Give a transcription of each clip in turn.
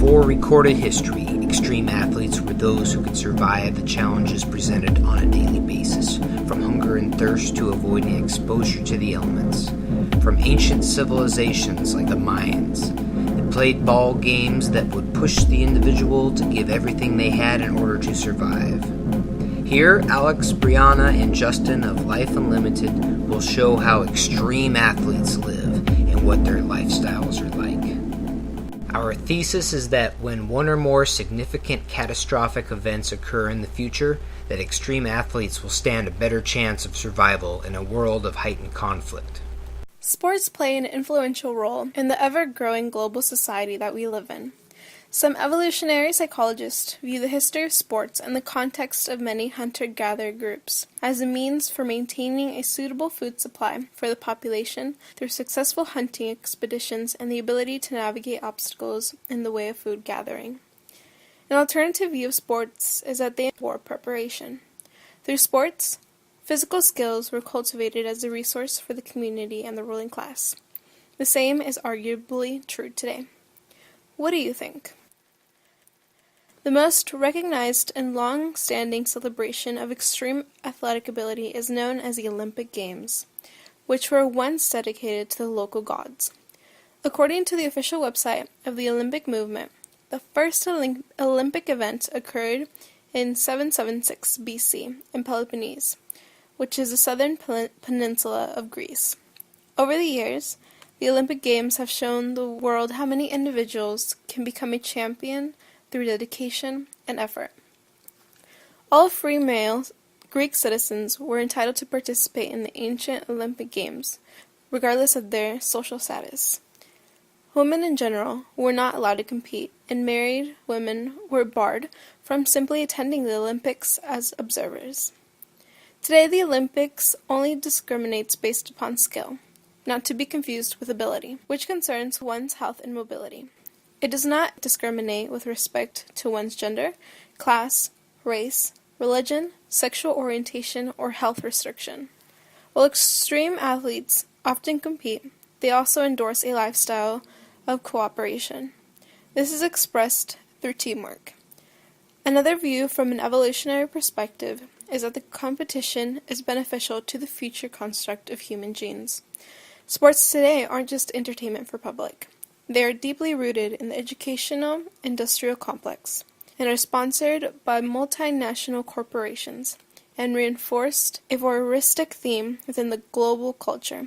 Before recorded history, extreme athletes were those who could survive the challenges presented on a daily basis, from hunger and thirst to avoiding exposure to the elements. From ancient civilizations like the Mayans, they played ball games that would push the individual to give everything they had in order to survive. Here, Alex, Brianna, and Justin of Life Unlimited will show how extreme athletes live and what their lifestyles are like. Our thesis is that when one or more significant catastrophic events occur in the future, that extreme athletes will stand a better chance of survival in a world of heightened conflict. Sports play an influential role in the ever-growing global society that we live in. Some evolutionary psychologists view the history of sports in the context of many hunter-gatherer groups as a means for maintaining a suitable food supply for the population through successful hunting expeditions and the ability to navigate obstacles in the way of food gathering. An alternative view of sports is that they are war preparation. Through sports, physical skills were cultivated as a resource for the community and the ruling class. The same is arguably true today. What do you think? The most recognized and long-standing celebration of extreme athletic ability is known as the Olympic Games, which were once dedicated to the local gods. According to the official website of the Olympic movement, the first Olympic event occurred in 776 BC in Peloponnese, which is the southern peninsula of Greece. Over the years, the Olympic Games have shown the world how many individuals can become a champion through dedication and effort. All free male Greek citizens were entitled to participate in the ancient Olympic Games, regardless of their social status. Women in general were not allowed to compete, and married women were barred from simply attending the Olympics as observers. Today, the Olympics only discriminates based upon skill, not to be confused with ability, which concerns one's health and mobility. It does not discriminate with respect to one's gender, class, race, religion, sexual orientation, or health restriction. While extreme athletes often compete, they also endorse a lifestyle of cooperation. This is expressed through teamwork. Another view from an evolutionary perspective is that the competition is beneficial to the future construct of human genes. Sports today aren't just entertainment for public. They are deeply rooted in the educational industrial complex and are sponsored by multinational corporations and reinforced a voyeuristic theme within the global culture.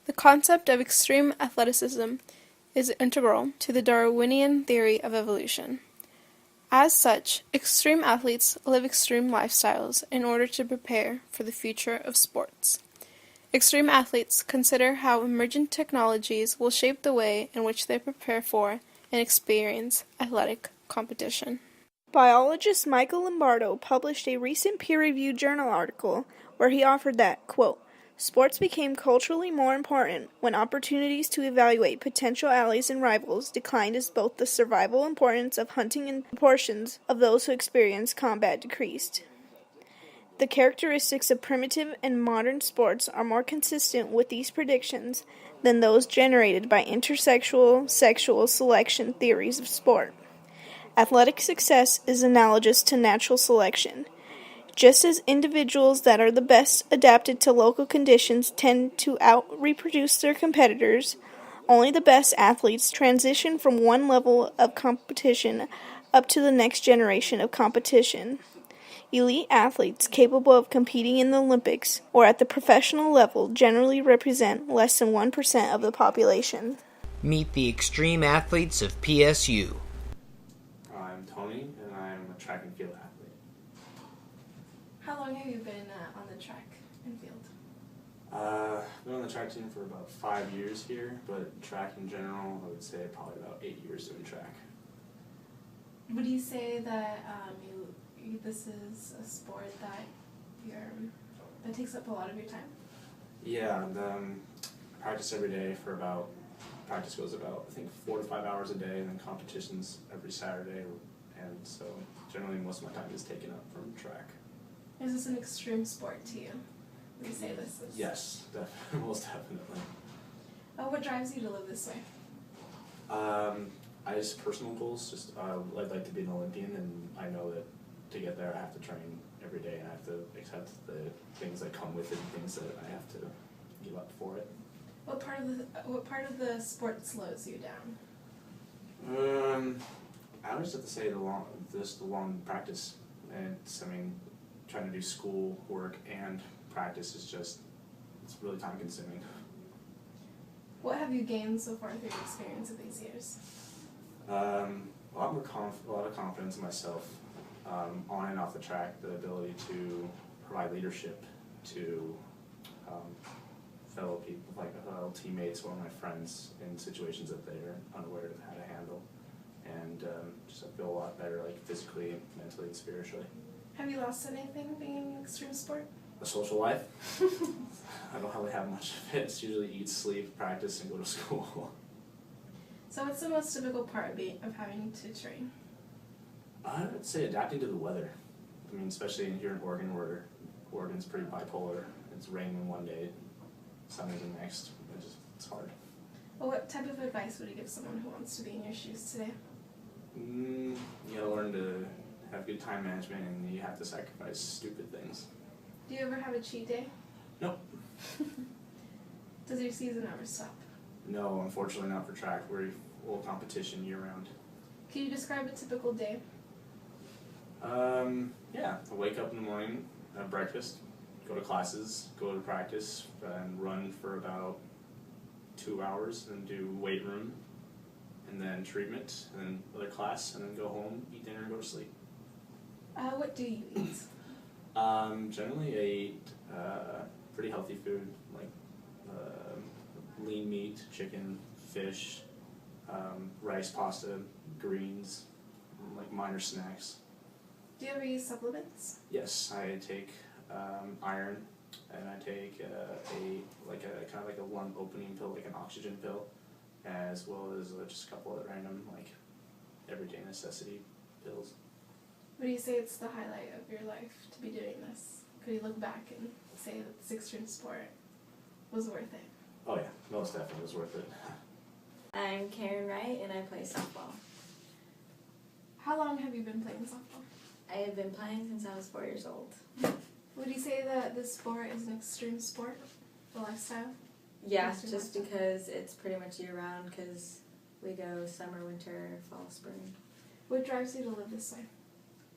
The concept of extreme athleticism is integral to the Darwinian theory of evolution. As such, extreme athletes live extreme lifestyles in order to prepare for the future of sports. Extreme athletes consider how emergent technologies will shape the way in which they prepare for and experience athletic competition. Biologist Michael Lombardo published a recent peer-reviewed journal article where he offered that, quote, sports became culturally more important when opportunities to evaluate potential allies and rivals declined as both the survival importance of hunting and proportions of those who experienced combat decreased. The characteristics of primitive and modern sports are more consistent with these predictions than those generated by intersexual sexual selection theories of sport. Athletic success is analogous to natural selection. Just as individuals that are the best adapted to local conditions tend to out-reproduce their competitors, only the best athletes transition from one level of competition up to the next generation of competition. Elite athletes capable of competing in the Olympics or at the professional level generally represent less than 1% of the population. Meet the extreme athletes of PSU. I'm Tony, and I'm a track and field athlete. How long have you been on the track and field? I've been on the track team for about 5 years here, but track in general, I would say probably about 8 years doing track. Would you say that this is a sport that takes up a lot of your time? Yeah, I practice every day practice goes about, I think, 4 to 5 hours a day, and then competitions every Saturday, and so generally most of my time is taken up from track. Is this an extreme sport to you? Would you say this is? Yes, most definitely. What drives you to live this way? I just personal goals. I'd like to be an Olympian, and I know that to get there, I have to train every day, and I have to accept the things that come with it, and things that I have to give up for it. What part of the sport slows you down? I would just have to say the long practice, and trying to do school work and practice is it's really time consuming. What have you gained so far through the experience of these years? A lot of confidence in myself, on and off the track. The ability to provide leadership to fellow people, like teammates or my friends, in situations that they're unaware of how to handle, and just I feel a lot better, like physically, mentally, and spiritually. Have you lost anything being in extreme sport? A social life. I don't really have much of it. It's usually eat, sleep, practice, and go to school. So what's the most difficult part of having to train? I would say adapting to the weather. I mean, especially here in Oregon, where Oregon's pretty bipolar. It's raining one day, sunny the next. It's hard. Well, what type of advice would you give someone who wants to be in your shoes today? You gotta learn to have good time management, and you have to sacrifice stupid things. Do you ever have a cheat day? Nope. Does your season ever stop? No, unfortunately not for track. We're full competition year round. Can you describe a typical day? Yeah, I wake up in the morning, have breakfast, go to classes, go to practice, and run for about 2 hours, and do weight room, and then treatment, and then another class, and then go home, eat dinner, and go to sleep. What do you eat? Generally I eat pretty healthy food, like lean meat, chicken, fish, rice, pasta, greens, like minor snacks. Do you ever use supplements? Yes, I take iron, and I take a kind of like a lung opening pill, like an oxygen pill, as well as just a couple of random like everyday necessity pills. Would you say it's the highlight of your life to be doing this? Could you look back and say that this extreme sport was worth it? Oh yeah, most definitely was worth it. I'm Karen Wright, and I play softball. How long have you been playing softball? I have been playing since I was 4 years old. Would you say that this sport is an extreme sport, the lifestyle? Yeah, Extreme just lifestyle? because it's pretty much year-round, because we go summer, winter, fall, spring. What drives you to live this way?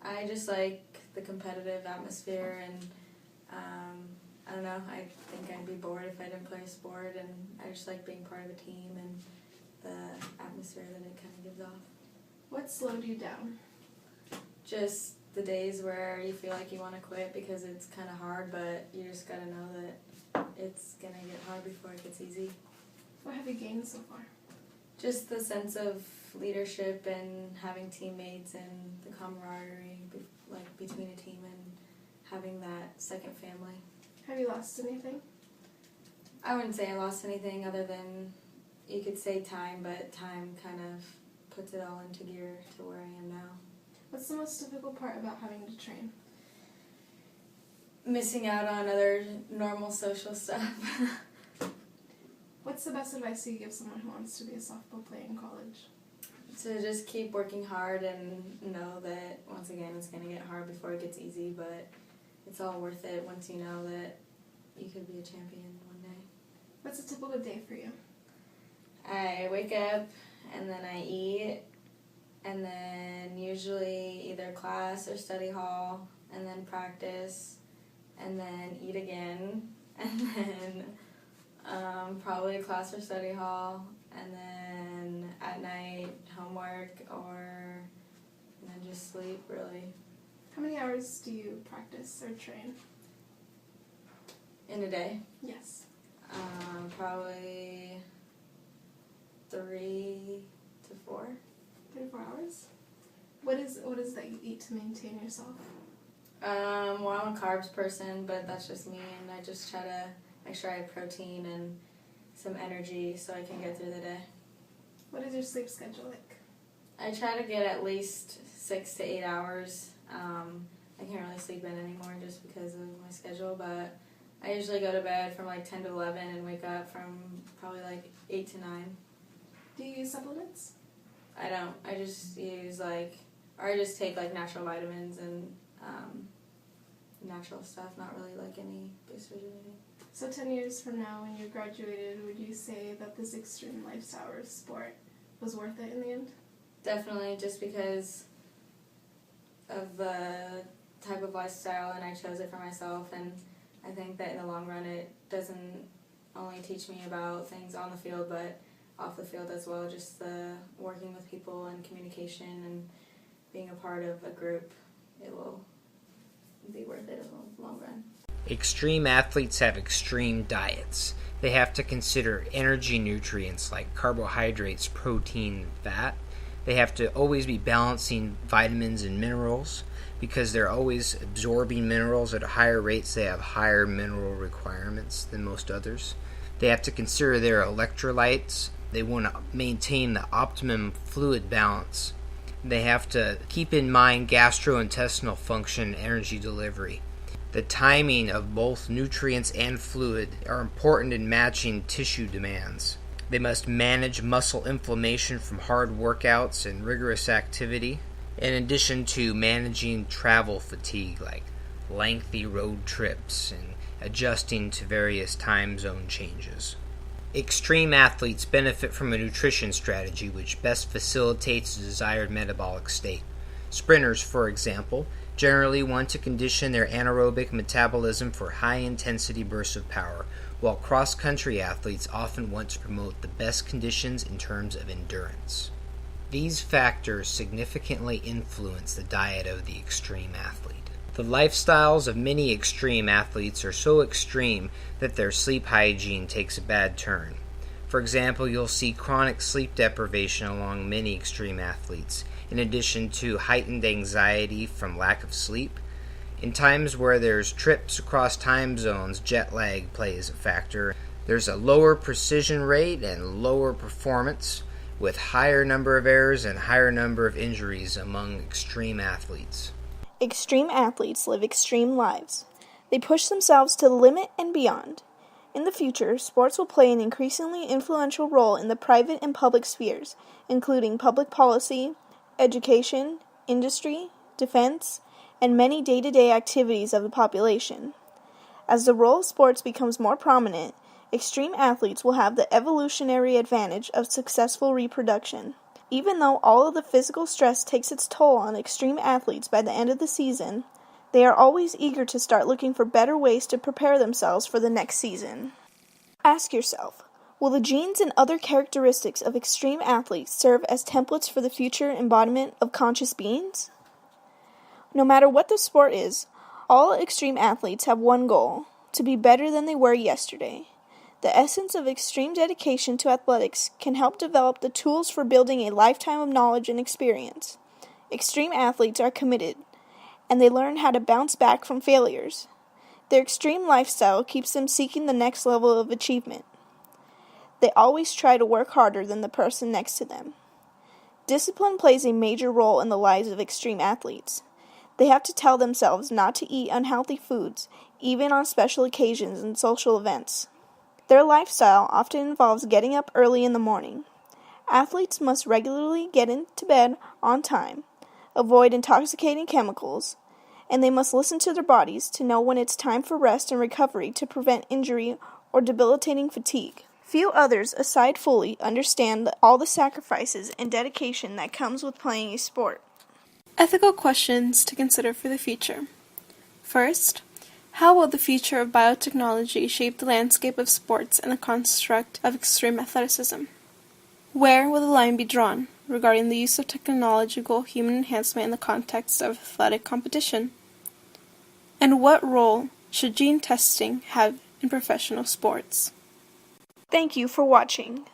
I just like the competitive atmosphere, and I don't know, I think I'd be bored if I didn't play a sport, and I just like being part of a team and the atmosphere that it kind of gives off. What slowed you down? Just the days where you feel like you want to quit because it's kind of hard, but you just gotta know that it's gonna get hard before it gets easy. What have you gained so far? Just the sense of leadership and having teammates and the camaraderie between a team and having that second family. Have you lost anything? I wouldn't say I lost anything other than you could say time, but time kind of puts it all into gear to where I am now. What's the most difficult part about having to train? Missing out on other normal social stuff. What's the best advice you give someone who wants to be a softball player in college? To just keep working hard and know that, once again, it's going to get hard before it gets easy, but it's all worth it once you know that you could be a champion one day. What's a typical day for you? I wake up and then I eat, and then usually either class or study hall, and then practice, and then eat again, and then probably a class or study hall, and then at night homework, and then just sleep, really. How many hours do you practice or train? In a day, Yes. probably 3 to 4. 3 to 4 hours? What is that you eat to maintain yourself? Well, I'm a carbs person, but that's just me, and I just try to make sure I have protein and some energy so I can get through the day. What is your sleep schedule like? I try to get at least 6 to 8 hours. I can't really sleep in anymore just because of my schedule, but I usually go to bed from like 10 to 11 and wake up from probably like 8 to 9. Do you use supplements? I don't. I just use or I just take natural vitamins and natural stuff, not really any boosters or anything. So 10 years from now, when you graduated, would you say that this extreme lifestyle or sport was worth it in the end? Definitely, just because of the type of lifestyle, and I chose it for myself, and I think that in the long run it doesn't only teach me about things on the field, but off the field as well, just the working with people and communication and being a part of a group, it will be worth it in the long run. Extreme athletes have extreme diets. They have to consider energy nutrients like carbohydrates, protein, fat. They have to always be balancing vitamins and minerals because they're always absorbing minerals at higher rates. They have higher mineral requirements than most others. They have to consider their electrolytes. They want to maintain the optimum fluid balance. They have to keep in mind gastrointestinal function and energy delivery. The timing of both nutrients and fluid are important in matching tissue demands. They must manage muscle inflammation from hard workouts and rigorous activity, in addition to managing travel fatigue like lengthy road trips and adjusting to various time zone changes. Extreme athletes benefit from a nutrition strategy which best facilitates the desired metabolic state. Sprinters, for example, generally want to condition their anaerobic metabolism for high-intensity bursts of power, while cross-country athletes often want to promote the best conditions in terms of endurance. These factors significantly influence the diet of the extreme athlete. The lifestyles of many extreme athletes are so extreme that their sleep hygiene takes a bad turn. For example, you'll see chronic sleep deprivation along many extreme athletes, in addition to heightened anxiety from lack of sleep. In times where there's trips across time zones, jet lag plays a factor. There's a lower precision rate and lower performance, with higher number of errors and higher number of injuries among extreme athletes. Extreme athletes live extreme lives. They push themselves to the limit and beyond. In the future, sports will play an increasingly influential role in the private and public spheres, including public policy, education, industry, defense, and many day-to-day activities of the population. As the role of sports becomes more prominent, extreme athletes will have the evolutionary advantage of successful reproduction. Even though all of the physical stress takes its toll on extreme athletes by the end of the season, they are always eager to start looking for better ways to prepare themselves for the next season. Ask yourself, will the genes and other characteristics of extreme athletes serve as templates for the future embodiment of conscious beings? No matter what the sport is, all extreme athletes have one goal: to be better than they were yesterday. The essence of extreme dedication to athletics can help develop the tools for building a lifetime of knowledge and experience. Extreme athletes are committed, and they learn how to bounce back from failures. Their extreme lifestyle keeps them seeking the next level of achievement. They always try to work harder than the person next to them. Discipline plays a major role in the lives of extreme athletes. They have to tell themselves not to eat unhealthy foods, even on special occasions and social events. Their lifestyle often involves getting up early in the morning. Athletes must regularly get into bed on time, avoid intoxicating chemicals, and they must listen to their bodies to know when it's time for rest and recovery to prevent injury or debilitating fatigue. Few others, aside fully, understand all the sacrifices and dedication that comes with playing a sport. Ethical questions to consider for the future. First, how will the future of biotechnology shape the landscape of sports and the construct of extreme athleticism? Where will the line be drawn regarding the use of technological human enhancement in the context of athletic competition? And what role should gene testing have in professional sports? Thank you for watching.